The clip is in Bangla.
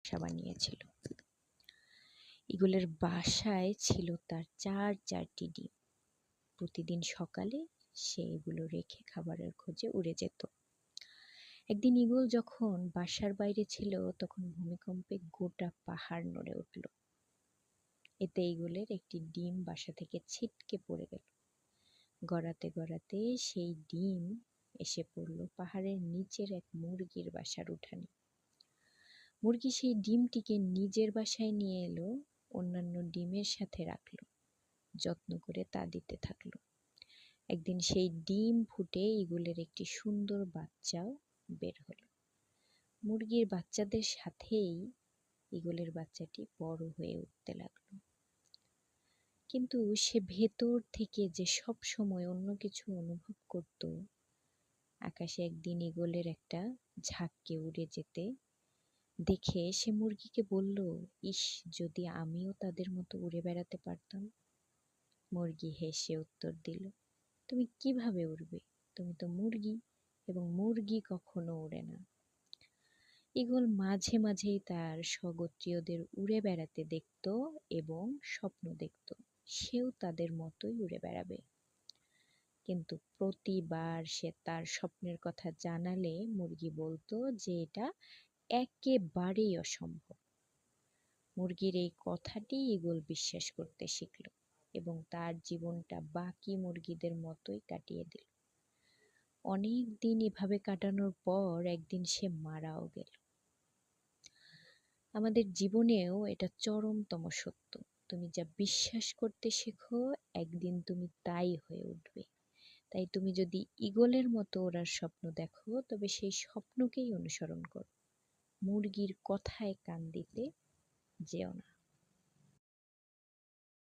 বাসা বানিয়েছিল। ঈগলের বাসায় ছিল তার 4টি ডিম। প্রতিদিন সকালে সে এগুলো রেখে খাবারের খোঁজে উড়ে যেত। একদিন ঈগল যখন বাসার বাইরে ছিল তখন ভূমিকম্পে গোটা পাহাড় নড়ে উঠল। এতে ঈগলের একটি ডিম বাসা থেকে ছিটকে পড়ে গেল। গড়াতে গড়াতে সেই ডিম এসে পড়ল পাহাড়ের নিচের এক মুরগির বাসার উঠানে। মুরগি সেই ডিমটিকে নিজের বাসায় নিয়ে এলো, অন্যান্য ডিমের সাথে রাখলো, যত্ন করে তা দিতে থাকলো। একদিন সেই ডিম ফুটে ঈগলের একটি সুন্দর বাচ্চাও বের হলো। মুরগির বাচ্চাদের সাথেই ঈগলের বাচ্চাটি বড় হয়ে উঠতে লাগলো। কিন্তু সে ভেতর থেকে যে সব সময় অন্য কিছু অনুভব করত। আকাশে একদিন ঈগলের একটা ঝাঁককে উড়ে যেতে দেখে সে মুরগিকে বলল, ইস, যদি আমিও তাদের মতো উড়ে বেড়াতে পারতাম। মুরগি হেসে উত্তর দিল, তুমি কিভাবে উড়বে? তুমি তো মুরগি, এবং মুরগি কখনো উড়ে না। ঈগল মাঝে মাঝেই তার স্বগোত্রীয়দের উড়ে বেড়াতে দেখত এবং স্বপ্ন দেখত সেও তাদের মতোই উড়ে বেড়াবে। কিন্তু প্রতিবার সে তার স্বপ্নের কথা জানালে মুরগি বলতো যে এটা একেবারেই অসম্ভব। মুরগির এই কথাটি ঈগল বিশ্বাস করতে শিখল এবং তার জীবনটা বাকি মুরগিদের মতোই কাটিয়ে দিল। অনেক দিন এভাবে কাটানোর পর একদিন সে মারাও গেল। আমাদের জীবনেও এটা চরমতম সত্য। তুমি যা বিশ্বাস করতে শেখো একদিন তুমি তাই হয়ে উঠবে। তাই তুমি যদি ঈগলের মতো ওড়ার স্বপ্ন দেখো তবে সেই স্বপ্নকেই অনুসরণ করো। মুরগির কথায় কান দিতে যেও না।